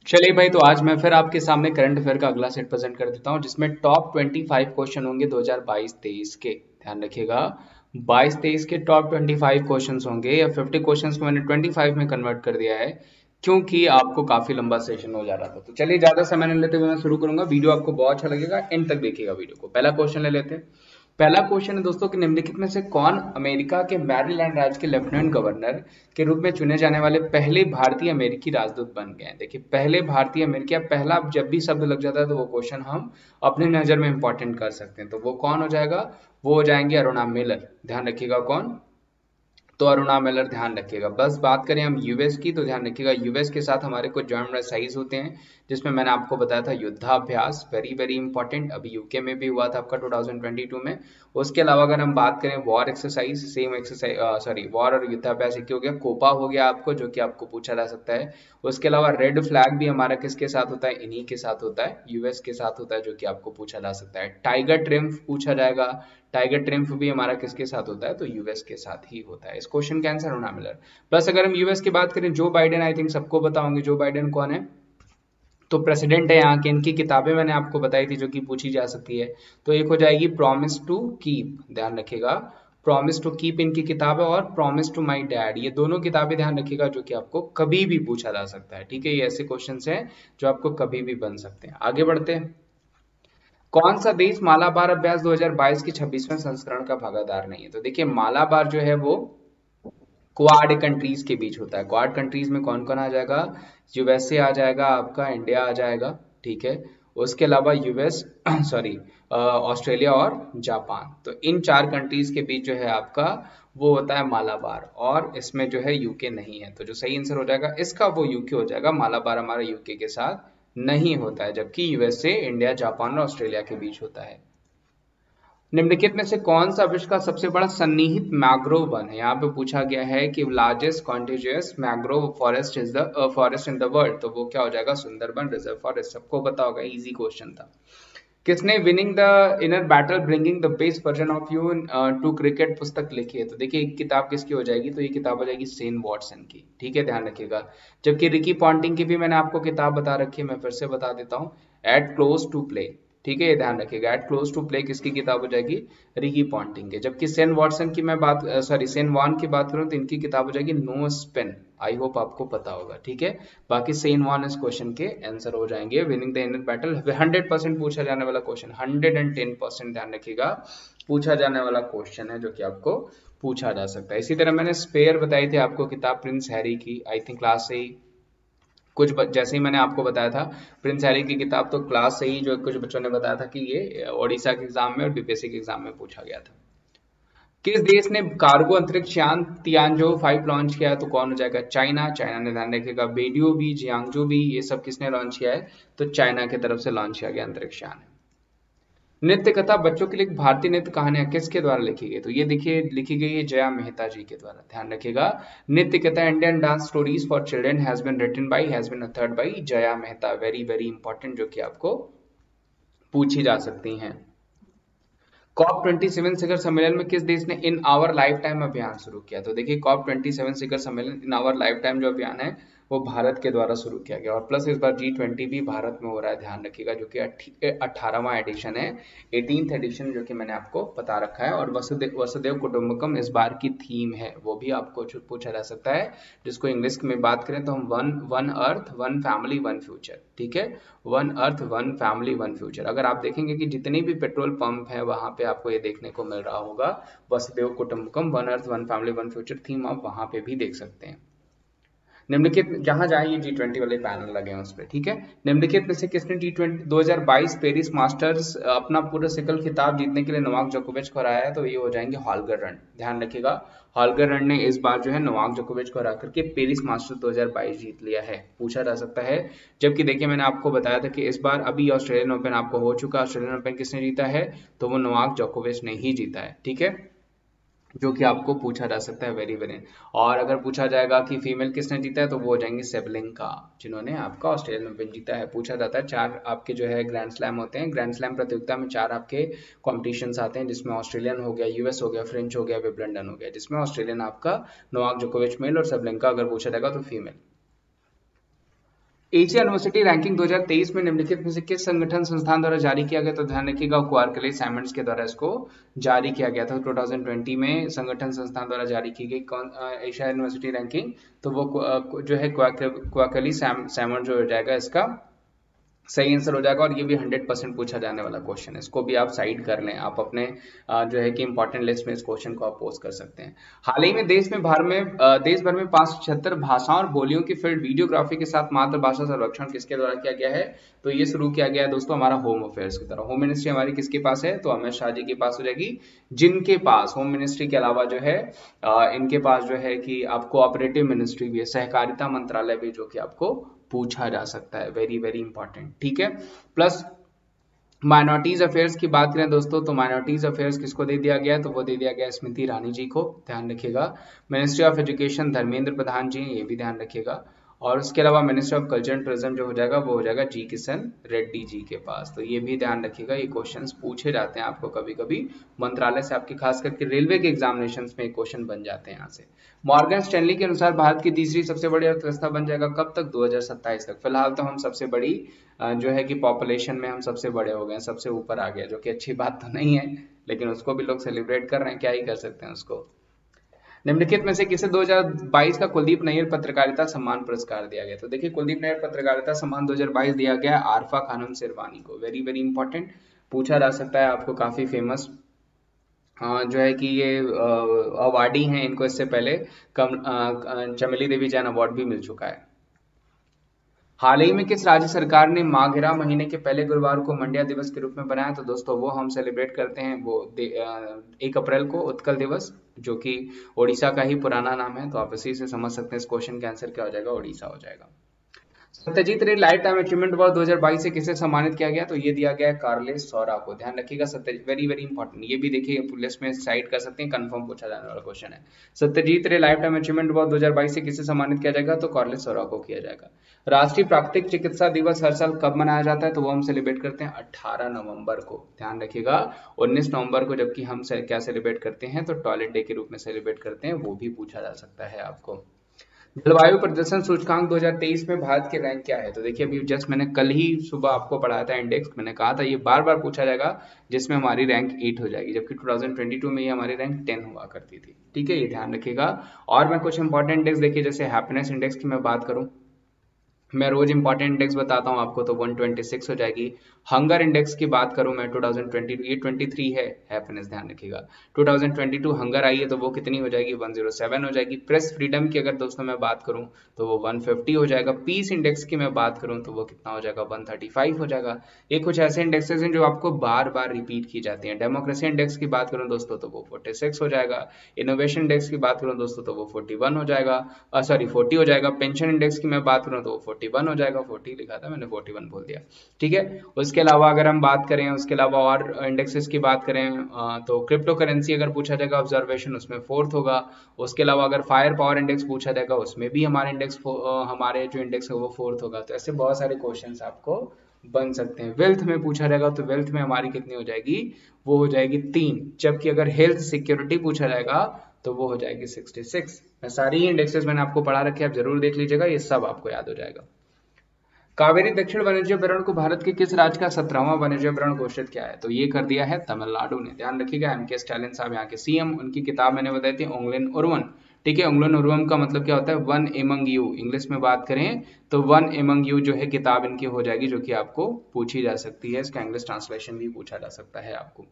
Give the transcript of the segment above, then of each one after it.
चलिए भाई, तो आज मैं फिर आपके सामने करंट अफेयर का अगला सेट प्रेजेंट कर देता हूं, जिसमें टॉप 25 क्वेश्चन होंगे 2022-23 के। ध्यान रखिएगा, 22-23 के टॉप 25 क्वेश्चंस होंगे, या 50 क्वेश्चंस को मैंने 25 में कन्वर्ट कर दिया है क्योंकि आपको काफी लंबा सेशन हो जा रहा था। तो चलिए, ज्यादा समय नहीं लेते हुए मैं शुरू करूंगा। वीडियो आपको बहुत अच्छा लगेगा, एंड तक देखिएगा वीडियो को। पहला क्वेश्चन ले लेते हैं। पहला क्वेश्चन है दोस्तों कि निम्नलिखित में से कौन अमेरिका के मैरीलैंड राज्य के लेफ्टिनेंट गवर्नर के रूप में चुने जाने वाले पहले भारतीय अमेरिकी राजदूत बन गए हैं। देखिए, पहले भारतीय अमेरिकी, पहला जब भी शब्द लग जाता है तो वो क्वेश्चन हम अपनी नजर में इंपॉर्टेंट कर सकते हैं। तो वो कौन हो जाएगा? वो हो जाएंगे अरुणा मिलर। ध्यान रखिएगा कौन? तो अरुणा मेलर। ध्यान रखिएगा। बस बात करें हम यूएस की, तो ध्यान रखिएगा यूएस के साथ हमारे कुछ जॉइंट एक्सरसाइज होते हैं, जिसमें मैंने आपको बताया था युद्धाभ्यास, वेरी वेरी इंपॉर्टेंट। अभी यूके में भी हुआ था आपका 2022 में। उसके अलावा अगर हम बात करें war exercise, same exercise, sorry, war और युद्धाभ्यास एक ही हो गया। कोपा हो गया आपको, जो कि आपको पूछा जा सकता है। उसके अलावा रेड फ्लैग भी हमारा किसके साथ होता है? इन्हीं के साथ होता है, यूएस के साथ होता है, जो कि आपको पूछा जा सकता है। टाइगर ट्रिम्फ पूछा जाएगा। टाइगर ट्रिम्फ भी हमारा किसके साथ होता है? तो यूएस के साथ ही होता है। इस क्वेश्चन का आंसर अरुणा मिलर। प्लस अगर हम यूएस की बात करें, जो बाइडेन, आई थिंक सबको बताओगे जो बाइडेन कौन है। तो प्रेसिडेंट है यहाँ के। इनकी किताबें मैंने आपको बताई थी जो कि पूछी जा सकती है। तो एक हो जाएगी प्रॉमिस टू कीप। ध्यान रखिएगा, प्रॉमिस टू कीप इनकी किताब है, और प्रॉमिस टू माई डैड, ये दोनों किताबें ध्यान रखिएगा, जो कि आपको कभी भी पूछा जा सकता है। ठीक है, ये ऐसे क्वेश्चन हैं जो आपको कभी भी बन सकते हैं। आगे बढ़ते हैं। कौन सा देश मालाबार अभ्यास 2022 के 26वें संस्करण का भागीदार नहीं है? तो देखिए, मालाबार जो है वो क्वाड कंट्रीज के बीच होता है। क्वाड कंट्रीज में कौन कौन आ जाएगा? यूएसए आ जाएगा आपका, इंडिया आ जाएगा। ठीक है, उसके अलावा यूएस सॉरी, ऑस्ट्रेलिया और जापान। तो इन चार कंट्रीज के बीच जो है आपका वो होता है मालाबार, और इसमें जो है यूके नहीं है। तो जो सही आंसर हो जाएगा इसका वो यूके हो जाएगा। मालाबार हमारा यूके के साथ नहीं होता है, जबकि यूएसए, इंडिया, जापान और ऑस्ट्रेलिया के बीच होता है। निम्नलिखित में से कौन सा विश्व का सबसे बड़ा सन्निहित मैंग्रोव वन है? यहाँ पे पूछा गया है कि largest contiguous mangrove forest is the forest in the world. तो वो क्या हो जाएगा? Sundarban reserve forest. सबको पता होगा, इजी क्वेश्चन था। किसने winning the inner battle bringing the best version of you to cricket पुस्तक लिखी है? तो देखिए, एक किताब किसकी हो जाएगी? तो ये किताब हो जाएगी सेन वॉटसन की। ठीक है, ध्यान रखिएगा। जबकि रिकी पॉन्टिंग की भी मैंने आपको किताब बता रखी है, मैं फिर से बता देता हूँ, एट क्लोज टू प्ले। ठीक है, ये ध्यान रखिएगा, एट क्लोज टू प्ले किसकी किताब हो जाएगी? रिकी पॉन्टिंग के। जबकि सेन वॉटसन की मैं बात, सॉरी, सेन वॉन की बात करूं तो इनकी किताब हो जाएगी नो स्पिन। आई होप आपको पता होगा। ठीक है, बाकी सेन वॉन इस क्वेश्चन के आंसर हो जाएंगे। विनिंग द इनर बैटल 100% पूछा जाने वाला क्वेश्चन, 110%, ध्यान रखिएगा, पूछा जाने वाला क्वेश्चन है जो कि आपको पूछा जा सकता है। इसी तरह मैंने स्पेयर बताई थी आपको किताब, प्रिंस हैरी की, आई थिंक क्लास से ही कुछ जैसे ही मैंने आपको बताया था प्रिंस हैरी की किताब, तो क्लास से ही जो कुछ बच्चों ने बताया था कि ये ओडिशा के एग्जाम में और बीपीएससी के एग्जाम में पूछा गया था। किस देश ने कार्गो अंतरिक्ष यान तियानजो 5 लॉन्च किया है? तो कौन हो जाएगा? चाइना। चाइना ने, ध्यान रखिएगा, बेडियो भी, जियांगजो भी, ये सब किसने लॉन्च किया है? तो चाइना की तरफ से लॉन्च किया गया अंतरिक्ष यान। नृत्य कथा बच्चों के लिए एक भारतीय नृत्य कहानियां किसके द्वारा लिखी गई? तो ये देखिए, लिखी गई है जया मेहता जी के द्वारा। ध्यान रखिएगा, Nritya Katha Indian dance stories for children has been written by, has been authored by Jaya Mehta. Very very important, जो कि आपको पूछी जा सकती हैं। कॉप 27 शिखर सम्मेलन में किस देश ने इन आवर लाइफ टाइम अभियान शुरू किया? तो देखिए, कॉप 27 शिखर सम्मेलन इन आवर लाइफ टाइम जो अभियान है वो भारत के द्वारा शुरू किया गया, और प्लस इस बार G20 भी भारत में हो रहा है। ध्यान रखिएगा, जो कि 18वां एडिशन है, 18th एडिशन, जो कि मैंने आपको बता रखा है। और वसुदेव वसुदेव कुटुंबकम इस बार की थीम है, वो भी आपको पूछा जा सकता है, जिसको इंग्लिश में बात करें तो हम one one earth one family one future. ठीक है, one earth one family one future. अगर आप देखेंगे कि जितने भी पेट्रोल पंप है वहां पे आपको ये देखने को मिल रहा होगा, वसुदेव कुटुंबकम, one earth one family one future theme आप वहां पे भी देख सकते हैं। निम्नलिखित जहां जहां ये G20 वाले पैनल लगे हैं उस पर। ठीक है, निम्नलिखित में से किसने T20 2022 पेरिस मास्टर्स अपना पूरा सिकल खिताब जीतने के लिए नोवाक जोकोविच को हराया है? तो ये हो जाएंगे हॉलगर रन। ध्यान रखिएगा, हॉलगर रन ने इस बार जो है नोवाक जोकोविच को हरा करके पेरिस मास्टर्स 2022 जीत लिया है, पूछा जा सकता है। जबकि देखिए, मैंने आपको बताया था कि इस बार अभी ऑस्ट्रेलियन ओपन आपको हो चुका। ऑस्ट्रेलियन ओपन किसने जीता है? तो वो नोवाक जोकोविच ने ही जीता है। ठीक है, जो कि आपको पूछा जा सकता है, वेरी वेरी। और अगर पूछा जाएगा कि फीमेल किसने जीता है, तो वो हो जाएंगे सेबलिंका, जिन्होंने आपका ऑस्ट्रेलियन ओपन जीता है। पूछा जाता है, चार आपके जो है ग्रैंड स्लैम होते हैं, ग्रैंड स्लैम प्रतियोगिता में चार आपके कॉम्पिटिशन्स आते हैं, जिसमें ऑस्ट्रेलियन हो गया, यूएस हो गया, फ्रेंच हो गया, विंबलडन हो गया, जिसमें ऑस्ट्रेलियन आपका नोवाक जोकोविच मेल और सेबलिंका अगर पूछा जाएगा तो फीमेल। एशिया यूनिवर्सिटी रैंकिंग 2023 में निम्नलिखित में से किस संगठन संस्थान द्वारा जारी किया गया? तो ध्यान रखिएगा क्वार्कली साइमंड्स के द्वारा इसको जारी किया गया था। 2020 में संगठन संस्थान द्वारा जारी की गई एशिया यूनिवर्सिटी रैंकिंग, तो वो जो है क्वार्कली साइमंड्स जो हो जाएगा इसका सही आंसर हो जाएगा। और ये भी 100% पूछा जाने वाला क्वेश्चन है, इसको भी आप साइड कर लें, आप अपने जो है कि इंपॉर्टेंट लिस्ट में इस क्वेश्चन को आप पोस्ट कर सकते हैं। हाल ही में देश भर में 576 भाषाओं और बोलियों की फील्ड वीडियोग्राफी के साथ मातृभाषा संरक्षण किसके द्वारा किया गया है? तो ये शुरू किया गया है दोस्तों हमारा होम अफेयर्स की तरफ। होम मिनिस्ट्री हमारी किसके पास है? तो अमित शाह जी के पास हो जाएगी, जिनके पास होम मिनिस्ट्री के अलावा जो है इनके पास जो है कि आप कोऑपरेटिव मिनिस्ट्री भी है, सहकारिता मंत्रालय भी, जो कि आपको पूछा जा सकता है। वेरी वेरी इंपॉर्टेंट, ठीक है। प्लस माइनॉरिटीज अफेयर्स की बात करें दोस्तों, तो माइनॉरिटीज अफेयर्स किसको दे दिया गया है? तो वो दे दिया गया स्मृति ईरानी जी को, ध्यान रखिएगा। Ministry of education Dharmendra Pradhan जी, ये भी ध्यान रखिएगा। और उसके अलावा ministry of culture and tourism जो हो जाएगा वो हो जाएगा जी किशन रेड्डी जी के पास। तो ये भी ध्यान रखिएगा, ये क्वेश्चंस पूछे जाते हैं आपको कभी कभी मंत्रालय से, आपके खास करके रेलवे के एग्जामिनेशंस में क्वेश्चन बन जाते हैं यहाँ से। मॉर्गन स्टैनली के अनुसार भारत की तीसरी सबसे बड़ी अर्थव्यवस्था बन जाएगा कब तक? 2027 तक। फिलहाल तो हम सबसे बड़ी जो है कि पॉपुलेशन में हम सबसे बड़े हो गए, सबसे ऊपर आ गया, जो कि अच्छी बात तो नहीं है, लेकिन उसको भी लोग सेलिब्रेट कर रहे हैं, क्या ही कर सकते हैं उसको। निम्नलिखित में से किसे 2022 का कुलदीप नैयर पत्रकारिता सम्मान पुरस्कार दिया गया? तो देखिए कुलदीप नैयर पत्रकारिता सम्मान 2022 दिया गया आरफा खानम सिरवानी को। वेरी वेरी इंपॉर्टेंट, पूछा जा सकता है आपको, काफी फेमस जो है कि ये अवार्डी हैं, इनको इससे पहले चमेली देवी जैन अवार्ड भी मिल चुका है। हाल ही में किस राज्य सरकार ने माघिरा महीने के पहले गुरुवार को मंड्या दिवस के रूप में बनाया? तो दोस्तों वो हम सेलिब्रेट करते हैं वो 1 अप्रैल को, उत्कल दिवस, जो कि ओडिशा का ही पुराना नाम है। तो आप इसी से समझ सकते हैं इस क्वेश्चन का आंसर क्या हो जाएगा, ओडिशा हो जाएगा। सत्यजीत रे लाइफ टाइम अचीवमेंट अवार्ड 2022 से किसे सम्मानित किया गया? तो ये दिया गया है कार्लेस सौरा को, ध्यान रखिएगा। वेरी वेरी इंपॉर्टेंट, ये भी देखिए पुलिस में साइड कर सकते हैं, कंफर्म पूछा जाने वाला क्वेश्चन है। सत्यजीत रे लाइफ टाइम अचीवमेंट अवार्ड 2022 से किसे सम्मानित किया जाएगा? तो कार्लेस सौरा को किया जाएगा। राष्ट्रीय प्राकृतिक चिकित्सा दिवस हर साल कब मनाया जाता है? तो वो हम सेलिब्रेट करते हैं 18 नवंबर को, ध्यान रखिएगा। 19 नवंबर को जबकि हम क्या सेलिब्रेट करते हैं? तो टॉयलेट डे के रूप में सेलिब्रेट करते हैं, वो भी पूछा जा सकता है आपको। जलवायु प्रदर्शन सूचकांक 2023 में भारत के रैंक क्या है? तो देखिए अभी जस्ट मैंने कल ही सुबह आपको पढ़ाया था इंडेक्स, मैंने कहा था ये बार बार पूछा जाएगा, जिसमें हमारी रैंक 8 हो जाएगी, जबकि 2022 में ये हमारी रैंक 10 हुआ करती थी, ठीक है, ये ध्यान रखिएगा। और मैं कुछ इंपॉर्टेंट इंडेक्स देखिए, जैसे हैप्पीनेस इंडेक्स की मैं बात करूं, मैं रोज इंपॉर्टेंट इंडेक्स बताता हूं आपको, तो 126 हो जाएगी। हंगर इंडेक्स की बात करूं मैं 2022, ये 23 है हैप्पीनेस, ध्यान रखिएगा। 2022 हंगर आई है तो वो कितनी हो जाएगी? 107 हो जाएगी। प्रेस फ्रीडम की अगर दोस्तों मैं बात करूं तो वो 150 हो जाएगा। पीस इंडेक्स की मैं बात करूं तो वो कितना हो जाएगा? 135 हो जाएगा। ये कुछ ऐसे इंडेक्सेस हैं जो आपको बार बार रिपीट की जाती हैं। डेमोक्रेसी इंडेक्स की बात करूं दोस्तों तो वो 46 हो जाएगा। इनोवेशन इंडेक्स की बात करूं दोस्तों तो वो 41 हो जाएगा, 40 हो जाएगा। पेंशन इंडेक्स की मैं बात करूं तो वो 41 हो जाएगा, 40 लिखा था मैंने, 41 बोल दिया, ठीक है। उसके अलावा अगर हम बात करें, उसके अलावा और इंडेक्सेस की बात करें तो क्रिप्टो करेंसी अगर पूछा जाएगा ऑब्जर्वेशन, उसमें 4th होगा। उसके अलावा अगर फायर पावर इंडेक्स पूछा जाएगा उसमें भी हमारे जो इंडेक्स है वो 4th होगा। तो ऐसे बहुत सारे क्वेश्चंस आपको बन सकते हैं। वेल्थ में पूछा जाएगा तो वेल्थ में हमारी कितनी हो जाएगी? वो हो जाएगी 3। जबकि अगर हेल्थ सिक्योरिटी पूछा जाएगा तो वो हो जाएगी 66। मैं सारी इंडेक्सेस मैंने आपको पढ़ा रखे, आप जरूर देख लीजिएगा, ये सब आपको याद हो जाएगा। कावेरी दक्षिण वन्यजीव को भारत के किस राज्य का 17वां वन्यजीव घोषित किया है? तो ये कर दिया है तमिलनाडु ने, ध्यान रखिएगा। एम के स्टालिन साहब यहाँ के सीएम, उनकी किताब मैंने बताई थी उंगलिन उर्वन, ठीक है। उंगलिन उर्वन का मतलब क्या होता है? वन एमंग यू, इंग्लिश में बात करें तो वन एमंग यू जो है किताब इनकी हो जाएगी, जो कि आपको पूछी जा सकती है, इसका इंग्लिश ट्रांसलेशन भी पूछा जा सकता है आपको।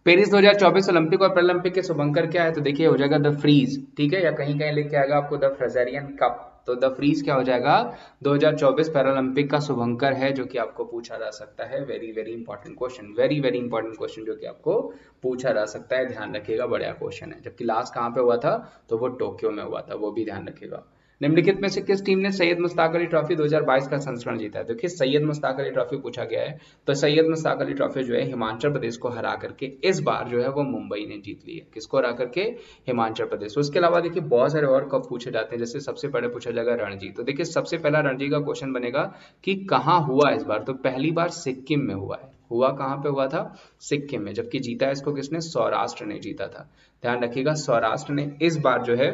पेरिस 2024 ओलंपिक और पैरालंपिक के शुभंकर क्या है? तो देखिए हो जाएगा द फ्रीज, ठीक है, या कहीं कहीं लिख के आएगा आपको द फ्रेजेरियन कप। तो द फ्रीज क्या हो जाएगा? 2024 पैरालंपिक का शुभंकर है, जो कि आपको पूछा जा सकता है। Very very important question, very very important question, जो कि आपको पूछा जा सकता है, ध्यान रखिएगा, बढ़िया क्वेश्चन है। जबकि लास्ट कहाँ पे हुआ था? तो वो टोक्यो में हुआ था, वो भी ध्यान रखिएगा। निम्नलिखित में से किस टीम ने सैयद मुश्ताक अली ट्रॉफी 2022 का संस्करण जीता है? देखिए सैयद मुश्ताक अली ट्रॉफी पूछा गया है, तो सैयद मुश्ताक अली ट्रॉफी जो है हिमाचल प्रदेश को हरा करके इस बार जो है वो मुंबई ने जीत ली है। किसको हरा करके? हिमाचल प्रदेश। उसके अलावा देखिए बहुत सारे और कप पूछे जाते हैं, जैसे सबसे पहले पूछा जाएगा रणजी। तो देखिए सबसे पहला रणजी का क्वेश्चन बनेगा कि कहाँ हुआ इस बार? तो पहली बार सिक्किम में हुआ है। हुआ कहाँ पे हुआ था? सिक्किम में। जबकि जीता इसको किसने? सौराष्ट्र ने जीता था, ध्यान रखिएगा। सौराष्ट्र ने इस बार जो है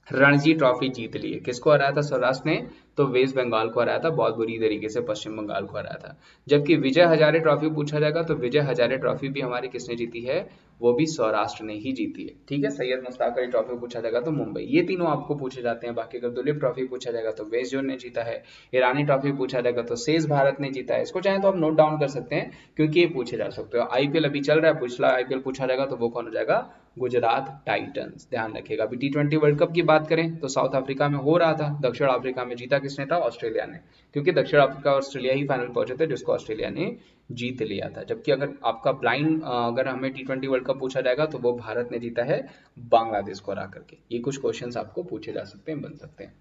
रणजी ट्रॉफी जीत ली है। किसको हराया था सौराष्ट्र ने? तो वेस्ट बंगाल को हराया था, बहुत बुरी तरीके से पश्चिम बंगाल को हराया था। जबकि विजय हजारे ट्रॉफी पूछा जाएगा तो विजय हजारे ट्रॉफी भी हमारी किसने जीती है, वो भी सौराष्ट्र ने ही जीती है। ठीक है, सैयद मुश्ताक अली ट्रॉफी पूछा जाएगा तो मुंबई। ये तीनों आपको पूछे जाते हैं। बाकी अगर दुलीप ट्रॉफी पूछा जाएगा तो वेस्ट जोन ने जीता है, ईरानी ट्रॉफी पूछा जाएगा तो शेष भारत ने जीता है। इसको चाहे तो आप नोट डाउन कर सकते हैं क्योंकि ये पूछे जा सकते हो। आईपीएल अभी चल रहा है, पिछला आईपीएल पूछा जाएगा तो वो कौन हो जाएगा, गुजरात टाइटंस। ध्यान रखिएगा। अभी टी20 वर्ल्ड कप की बात करें तो साउथ अफ्रीका में हो रहा था, दक्षिण अफ्रीका में जीता किसने था, ऑस्ट्रेलिया ने, क्योंकि दक्षिण अफ्रीका और ऑस्ट्रेलिया ही फाइनल पहुंचे थे जिसको ऑस्ट्रेलिया ने जीत लिया था। जबकि अगर आपका ब्लाइंड अगर हमें टी20 वर्ल्ड कप पूछा जाएगा तो वो भारत ने जीता है बांग्लादेश को हरा करके। ये कुछ क्वेश्चंस आपको पूछे जा सकते हैं, बन सकते हैं।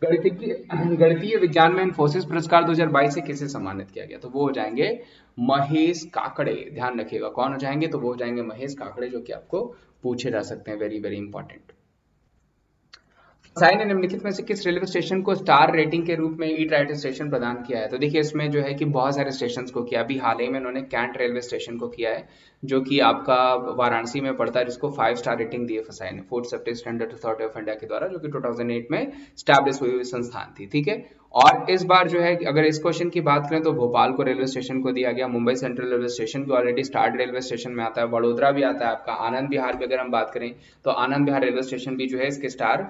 गणितीय विज्ञान में इन्फोसिस पुरस्कार 2022 से किसे सम्मानित किया गया, तो वो हो जाएंगे महेश काकड़े। ध्यान रखिएगा कौन हो जाएंगे, तो वो हो जाएंगे महेश काकड़े, जो कि आपको पूछे जा सकते हैं। Very very important. फसाई ने निम्नलिखित में से किस रेलवे स्टेशन को स्टार रेटिंग के रूप में ईट राइट स्टेशन प्रदान किया है, तो देखिए इसमें जो है कि बहुत सारे स्टेशन को किया। अभी हाल ही में इन्होंने कैंट रेलवे स्टेशन को किया है जो कि आपका वाराणसी में पड़ता है, जिसको 5 स्टार रेटिंग दी है फसाई ने, food safety standard authority of India के द्वारा, जो कि 2008 में स्टैब्लिश हुई संस्थान थी। ठीक है, और इस बार जो है अगर इस क्वेश्चन की बात करें तो भोपाल को रेलवे स्टेशन को दिया गया, मुंबई सेंट्रल रेलवे स्टेशन भी ऑलरेडी स्टार्ट रेलवे स्टेशन में आता है, वडोदरा भी आता है आपका, आनंद विहार भी अगर हम बात करें तो आनंद विहार रेलवे स्टेशन भी जो है इसके स्टार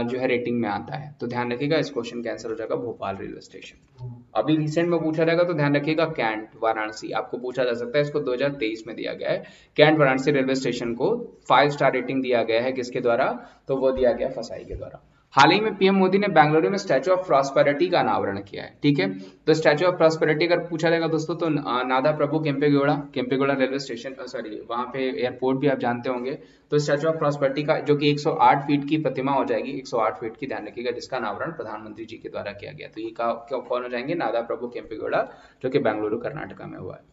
जो है रेटिंग में आता है। तो ध्यान रखिएगा इस क्वेश्चन का आंसर हो जाएगा भोपाल रेलवे स्टेशन। अभी रिसेंट में पूछा जाएगा तो ध्यान रखिएगा कैंट वाराणसी आपको पूछा जा सकता है, इसको 2023 में दिया गया है। कैंट वाराणसी रेलवे स्टेशन को 5 स्टार रेटिंग दिया गया है, किसके द्वारा, तो वो दिया गया फसाई के द्वारा। हाल ही में पीएम मोदी ने बेंगलुरु में स्टैचू ऑफ प्रॉस्पेरिटी का अनावरण किया है। ठीक है, तो स्टैचू ऑफ प्रॉस्पेरिटी अगर पूछा जाएगा दोस्तों तो नादा प्रभु केम्पेगौड़ा रेलवे स्टेशन, सॉरी वहां पे एयरपोर्ट भी आप जानते होंगे। तो स्टैचू ऑफ प्रॉस्पेरिटी का जो कि 108 फीट की प्रतिमा हो जाएगी, 108 फीट की, ध्यान रखिएगा, जिसका अनावरण प्रधानमंत्री जी के द्वारा किया गया। तो ये कौन हो जाएंगे, नादा प्रभु केम्पेगौड़ा, जो कि बेंगलुरु कर्नाटका में हुआ है।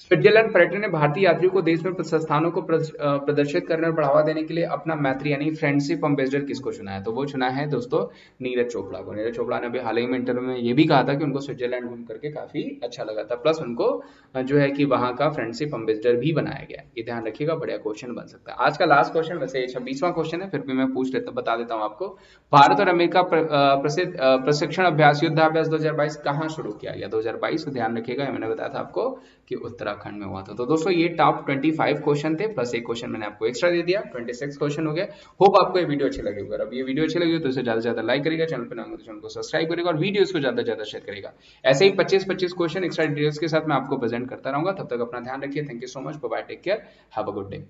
स्विट्जरलैंड पर्यटन ने भारतीय यात्रियों को देश में संस्थानों को प्रदर्शित करने और बढ़ावा देने के लिए अपना मैत्री यानी फ्रेंडशिप एम्बेसडर किसको चुना है, तो वो चुना है दोस्तों नीरज चोपड़ा को। नीरज चोपड़ा ने अभी हाल ही में इंटरव्यू में ये भी कहा था कि उनको स्विट्जरलैंड घूम करके काफी अच्छा लगा था, प्लस उनको जो है कि वहां का फ्रेंडशिप एम्बेसडर भी बनाया गया है। ये ध्यान रखिएगा, बढ़िया क्वेश्चन बन सकता है। आज का लास्ट क्वेश्चन, वैसे 26वां क्वेश्चन है, फिर भी मैं बता देता हूँ आपको। भारत और अमेरिका प्रसिद्ध प्रशिक्षण अभ्यास युद्धाभ्यास 2022 कहाँ शुरू किया गया, 2022, तो ध्यान रखिएगा मैंने बताया था आपको कि उत्तराखंड में हुआ था। तो दोस्तों ये टॉप 25 क्वेश्चन थे, प्लस एक क्वेश्चन मैंने आपको एक्स्ट्रा दे दिया, 26 क्वेश्चन हो गए। होप आपको ये वीडियो अच्छी लगी होगी। अब ये वीडियो अच्छी लगी हो तो इसे ज्यादा से ज्यादा लाइक करेगा, चैनल पर नए हो तो चैनल को सब्सक्राइब करेगा और वीडियोस को ज्यादा से ज्यादा शेयर करेगा। ऐसे ही 25 क्वेश्चन एक्स्ट्रा डिटेल्स के साथ मैं आपको प्रेजेंट करता रहूंगा। तब तक अपना ध्यान रखिए। Thank you so much, bye bye, take care, have a good day.